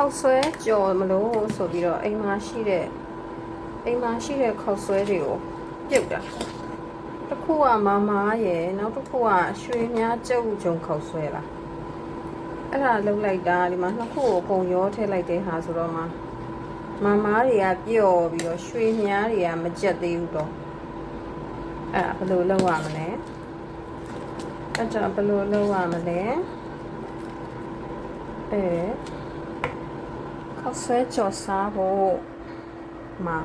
ခောက်ဆွဲကြော်မလို့ဆိုပြီးတော့အိမ်မှာရှိတဲ့ခောက်ဆွဲတွေကိုပြုတ်တာတစ်ခုကမမရဲ့နောက်တစ်ခုကရွှေမြကျုပ်ဂျုံခောက်ဆွဲလားအဲ့ဒါလှုပ်လိုက်တာဒီမှာနှစ်ခုကိုပုံရောထည့်လိုက်တဲ့ဟာဆိုတော့မမတွေကပျော်ပြီးတော့ရွှေမြတွေကမကြက်သေးဘူးတော့အဲ့ဒါဘယ်လိုလုပ်ရမလဲအဲ့ဒါဘယ်လိုလုပ်ရမလဲခောက်ဆွဲကြော်စားဖို့မှာ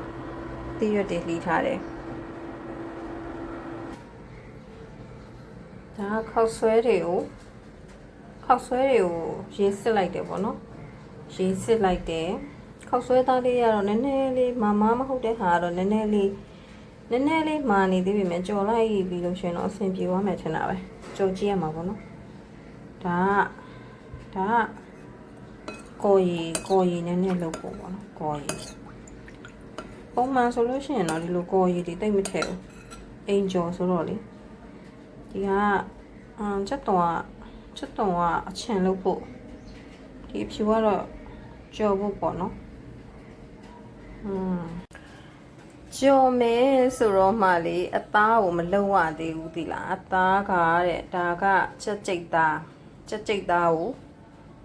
တည့်ရွက်တွေလှီးထားတယ်ဒါခောက်ဆွဲတွေကိုရေးစစ်လိုက်တယ်ပေါ့နော်ရေးစစ်လိုက်တယ်ခောက်ဆွဲသားလေးကတော့နည်းနည်းလေးမဟုတ်တဲ့ဟာကတော့နည်းနည်းလေးမာနေသေးပြီမြကြော်လိုက်ပြီးလို့ရှင်တော့အဆင်ပြေသွားမယ်ထင်တာပဲကြော်ကြည့်ရမှာပေါ့နော်ဒါကကိုရီနည်းနည်းလုပ်ဖို့ပေါ့နော်ကိုရီပုံမှန်ဆိုလို့ရှိရင်တော့ဒီလိုကိုရီတွေတိတ်မထည့်ဘူးအိမ်ကြော်ဆိုတော့လေဒီကချက်တုံကအချင်လုပ်ဖို့ဒီအဖြူကတော့ကြော်ဖို့ပေါ့နော်ကြော်မယ်ဆိုတော့မှလေအသားကိုမလုံရသေးဘူးဒီလားအသားကတဲ့ဒါကချက်ကြိတ်သားကို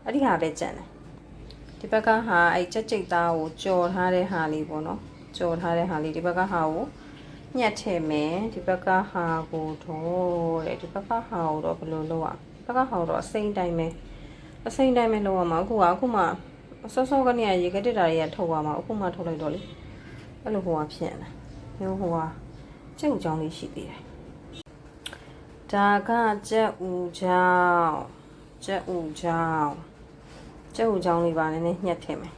အဲ့ဒီဟာပဲကြံတယ်ဒီဘက်ကဟာအဲ့ချက်ကြိတ်သားကိုကြော်ထားတဲ့ဟာလေးပေါ့နော်ကြော်ထားတဲ့ဟာလေးဒီဘက်ကဟာကိုညှက်ထည့်မယ်ဒီဘက်ကဟာကိုတော့တဲ့ဒီဘက်ကဟာကိုတော့ဘယ်လိုလုပ်ရဘက်ကဟာတော့အစိမ့်တိုင်းပဲလုပ်ရမှာအခုမှစောကနေရေကတစ်တာတွေကထုတ်ရမှာအခုမှထုတ်လိုက်တော့လေအဲ့လိုဖြစ်နေမျိုးကျုပ်ကြောင်လေးရှိသေးတယ်ဒါကကြက်ဥကြောင်လေးပါနည်းနည်းညှက်ထည့်မယ်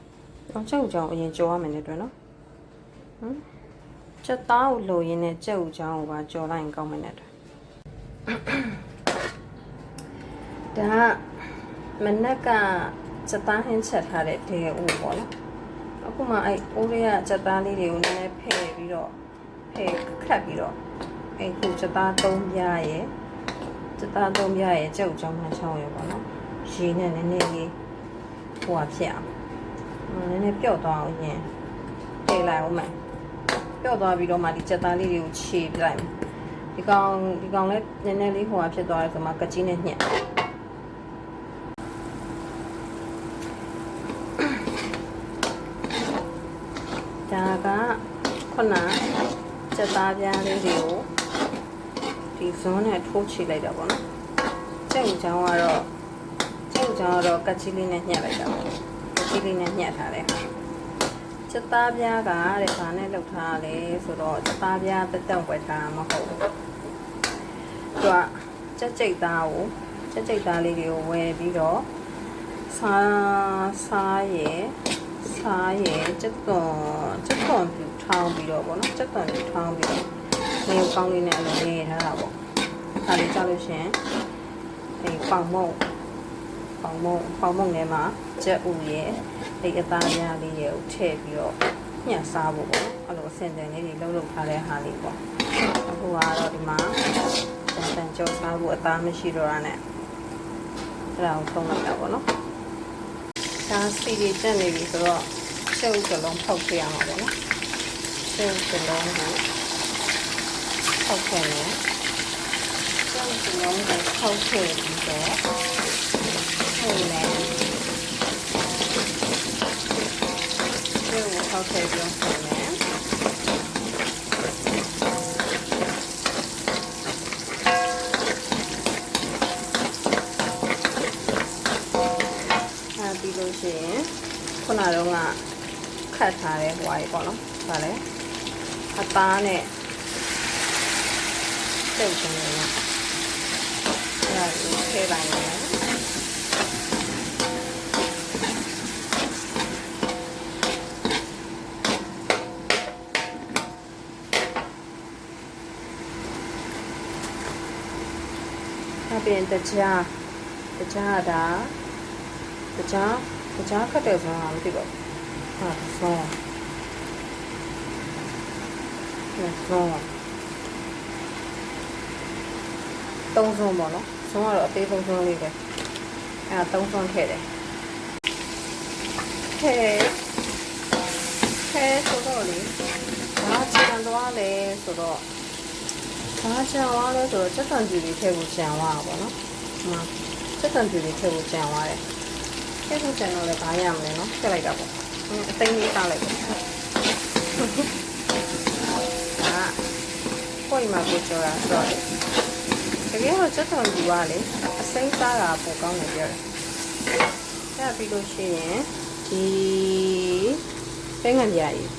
ကြက်ဥကြောင်အရင်ကြော်ရမယ်နဲ့တွေ့နော်ချက်သားကိုလိုရင်းနဲ့ကြက်ဥကြောင်ကိုပါကြော်လိုက်ရင်ကောင်းမယ်နဲ့တွေ့ဒါမနက်ကချက်သားဟင်းချက်ထားတဲ့ဒေဥပေါ့နော်အခုမှအဲ့အိုးလေးကချက်သားလေးတွေကိုနည်းနည်းဖယ်ပြီးတော့ခတ်ပြီးတော့အဲ့ခုချက်သား3ပြားရဲ့ကြက်ဥကြောင်နှချောင်းရပေါ့နော်ရေနဲ့နည်းနည်းလေးဖြစ်အောင်နည်းနည်းပျော့သွားအောင်ရင်ထည့်လိုက်အောင်မယ်ပျော့သွားပြီးတော့မှဒီချက်သားလေးတွေကိုခြေပြလိုက်မယ်ဒီကောင်လည်းနည်းနည်းလေးဖြစ်သွားတယ်ဆိုမှကကြီးနဲ့ညှက်ဒါကခုနချက်သားပြားလေးတွေကိုဒီဇွန်းနဲ့ထိုးချလိုက်တာပေါ့နော်ကြက်ဥကြောင်ကတော့ကကြီးလေးနဲ့ညှက်လိုက်တာပေါ့ကကြီးလေးနဲ့ညှက်ထားတယ်ချက်သားပြားကတဲ့ဘာနဲ့လုပ်ထားလဲဆိုတော့ချက်သားပြားတက်ဝယ်ထားမှာမဟုတ်ဘူးသူကချက်ကြိတ်သားလေးတွေကိုဝယ်ပြီးတော့စားရယ်ချက်သွန်ပြူထောင်းပြီးတော့ပေါ့နော်ချက်သွန်ပြူထောင်းပြီးတော့နေကောင်းလေးနဲ့အလုံးနေထားတာပေါ့ဒါလေးကြောက်လို့ရှင်ပေါင်မုံထဲမှာချက်ဥရဲ့အသားများလေးရဲ့ထည့်ပြီးတော့ညှက်စားဖို့ပေါ့အဲ့လိုအစင်တန်လေးတွေလှုပ်ထားတဲ့ဟာလေးပေါ့အခုကတော့ဒီမှာတန်ကြောစားဖို့အသားမရှိတော့တာနဲ့အဲ့ဒါကိုသုံးလိုက်တာပေါ့နော်ဒါစီတွေတက်နေပြီဆိုတော့ရှုပ်ကြလုံးဖောက်ပြရမှာပေါ့နော်ရှုပ်ကြလုံးကိုဖောက်ခဲ့မယ်ရှုပ်ကြလုံးကိုဖောက်ခဲ့ပြီးတော့ဟုတ်လဲဖောက်ထည့်ပြီးတော့မယ်ပြီးလို့ရှိရင်ခုနတော့ကခတ်ထားတဲ့ဟွာကြီးပေါ့နော်ဒါလည်းအသားနဲ့တုပ်ချင်တယ်နော်အဲ့ဒါကိုထည့်လိုက်မယ်ပြင်တကြားခတ်တယ်ဆိုတာမသိပါဘူးဟာဆောင်းသုံးဆုံးပေါ့နော်ဆုံးကတော့အသေးဆုံးလေးပဲအဲ့ဒါသုံးဆုံးထည့်တယ် ခဲဆိုတော့လေဘာချန်သွားလဲဆိုတော့ဘာချန်သွားလဲဆိုတော့ချက်တန်ကြီးလေးထည့်ဖို့ချန်သွားတာပေါ့နော်ဒီမှာချက်တန်ကြီးလေးထည့်ဖို့ချန်သွားတယ်ထည့်ဖို့ချန်တော့လည်းဘာရမလဲနော်ထည့်လိုက်တာပေါ့အသိလေးစားလိုက်ပေါ့ဒါကိုယ်မှာကိုကြောတာဆိုတော့တကယ်တော့ချက်တန်ကြီးကလေအစိမ်းစားတာပိုကောင်းတယ်ပြောတယ်အဲ့ပြီးလို့ရှိရင်ဒီပဲငံပြားကြီး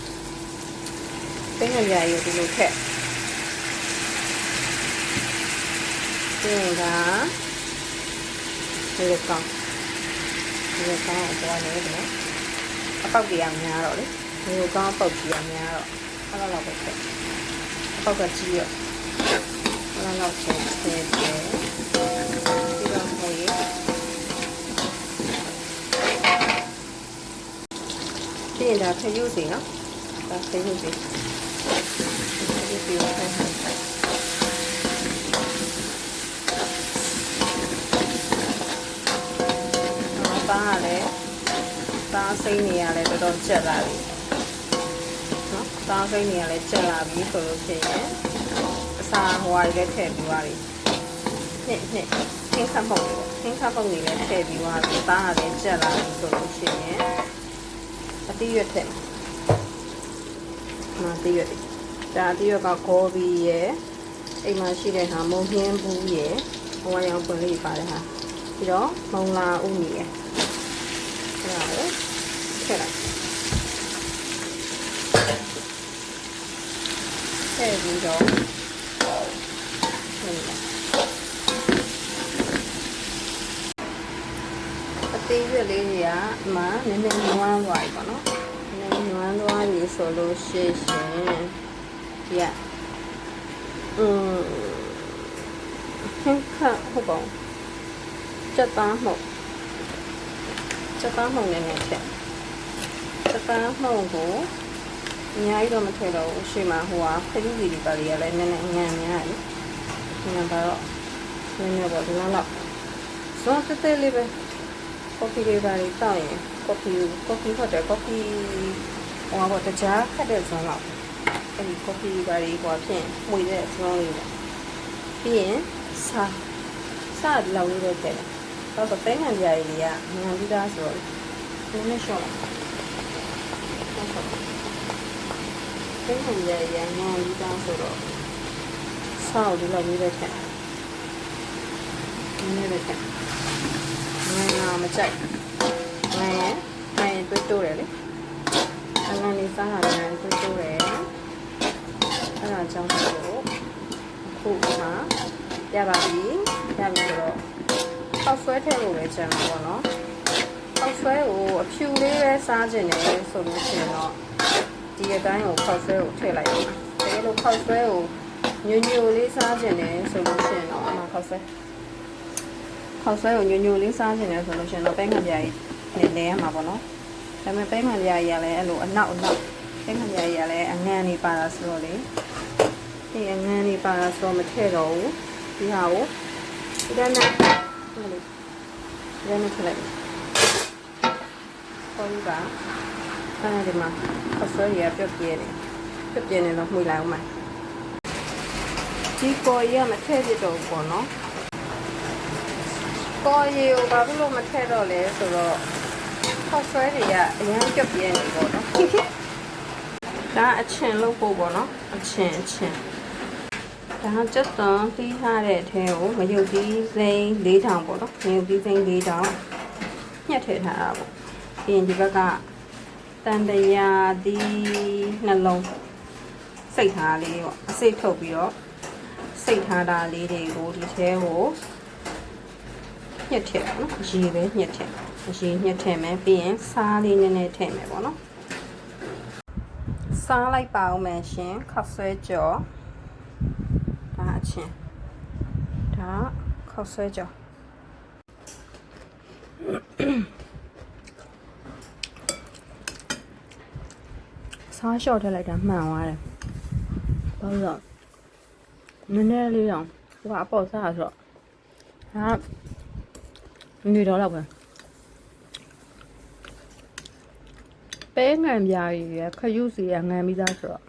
ကိုဒီလိုထက်ဒီကဒီကောင်ကိုပေါ်နေတယ်အပေါက်ကြီးအောင်များတော့လေဒီကောင်အပေါက်ကြီးအောင်များတော့အဲ့လောက်ပဲထက်အပေါက်ကကြီးရောအဲ့လောက်ထက်တယ်ပြီးတော့ဟိုရေးပြင်တာခရုစီနော်ဒါခရုစီပြီးတော့သားလည်းသားစိမ့်နေရလဲတော်တော်ကြက်လာပြီနော်သားစိမ့်နေရလဲကြက်လာပြီဆိုလို့ရှိရင်အစာဟိုဟာတွေလည်းထည့်ပြီးသွားပြီနှစ်ခန့်ပုံတွေလည်းထည့်ပြီးသွားပြီသားကလည်းကြက်လာပြီဆိုလို့ရှိရင်အတိရွက်ထည့်မှာအတိရွက်ဒါအတိရွက်ကဂေါ်ဘီရယ်အိမ်မှာရှိတဲ့ဟာမုံဟင်းဘူးရယ်ဘဝရောင်ပွင့်လေးပါတယ်ဟာပြီးတော့မုံလာဥနီရယ်အဲ့ဒါကိုထည့်လိုက်ထည့်ပြီးတော့အသေးရွက်လေးတွေကမှနည်းနည်းနွမ်းသွားပြီပေါ့နော်နည်းနည်းနွမ်းသွားပြီဆိုလို့ရှိရင်ဒီကဟင်းခတ်ဟုတ်ပါဘူးချက်သားမှုန့်နည်းနည်းထည့်ချက်သားမှုန့်ကိုအများကြီးတော့မထည့်တော့ဘူးရှေ့မှာဟိုဟာခရုစီဒီပါလေးကလည်းနည်းနည်းငန်များတယ်ငန်ပါတော့နည်းနည်းပေါ့ဒီလောက်ဇွန်တက်တက်လေးပဲကော်ဖီလေးပါလေးတောက်ရင်ကော်ဖီဟုတ်တယ်ကော်ဖီဟိုဟာတကြားခက်တဲ့ဇွန်လောက်အဲ့ဒီကော်ဖီပါလေးဟိုဖြင့်မှွေတဲ့ဇွန်လေးပေါ့ပြီးရင်စားဒီလောက်လေးပဲထည့်တယ်တော့ပဲငံပြားကြီးတွေကငံပြီးသားဆိုတော့နည်းနည်းရှော့လိုက်ပဲငံပြားကြီးငံပြီးသားဆိုတော့ဆောက်ဒီလောက်လေးပဲထည့်နည်းနည်းပဲထည့်ငံမကြိုက်ငံတွေးတိုးတယ်လေငံလေးစားတာငံတွေးတိုးတယ်အဲ့ဒါကြောင့်မို့ခုမှရပါပြီဆိုတော့ပေါက်ဆွဲထည့်လို့ပဲကျန်မှာပေါ့နော်ပေါက်ဆွဲကိုအဖြူလေးပဲစားခြင်းတယ်ဆိုလို့ရှိရင်တော့ဒီအတိုင်းကိုပေါက်ဆွဲကိုထည့်လိုက်ပါတကယ်လို့ပေါက်ဆွဲကိုညိုလေးစားခြင်းတယ်ဆိုလို့ရှိရင်တော့အမှပေါက်ဆွဲကိုညိုလေးစားခြင်းတယ်ဆိုလို့ရှိရင်တော့ပဲငံပြားကြီးနေရမှာပေါ့နော်ဒါပေမဲ့ပဲငံပြားကြီးကလည်းအဲ့လိုအနောက်ပဲငံပြားကြီးကလည်းအငံနေပါတာဆိုတော့လေဒီအငံနေပါတာဆိုတော့မထည့်တော့ဘူးဒီဟာကိုဒီကနေ့ဟုတ်လေဒီနေ့ထည့်လိုက်ပေါ်ယူပါအဲဒီမှာအစွဲရပြုတ်ပြဲနေတော့မှွေလိုက်အောင်မယ်ဒီပေါ်ရမထည့်ပြတော့ပေါ့နော်ပေါ်ရကိုဘာဖြစ်လို့မထည့်တော့လဲဆိုတော့အစွဲတွေကအရင်ပြုတ်ပြဲနေပေါ့နော်ဒါအချင်လို့ပို့ပေါ့နော်အချင်ဒါကျက်သွန်တီးထားတဲ့အထဲကိုငရုတ်သီးစိမ်း4000ပေါ့နော်ငရုတ်သီးစိမ်း4000ညှက်ထည့်ထားတာပေါ့ပြီးရင်ဒီဘက်ကတန်တရာသီးနှလုံးစိတ်ထားလေးပေါ့အစိတ်ထုတ်ပြီးတော့စိတ်ထားတာလေးတွေကိုဒီထဲကိုညှက်ထည့်ပါနော်ရေပဲညှက်ထည့်မယ်ပြီးရင်စားလေးနည်းနည်းထည့်မယ်ပေါ့နော်စားလိုက်ပါဦးမယ်ရှင်ခောက်ဆွဲကြော်ဒါအချင်းဒါခောက်ဆွဲကြော်စားလျှော့ထည့်လိုက်တာမှန်သွားတယ်ဘာလို့နည်းနည်းလေးတော့ဟိုကအပေါ်စားဆိုတော့ဒါက နေတော့လောက်ပဲ ပဲငံပြားကြီးရယ်ခရုစီရငံပြီးသားဆိုတော့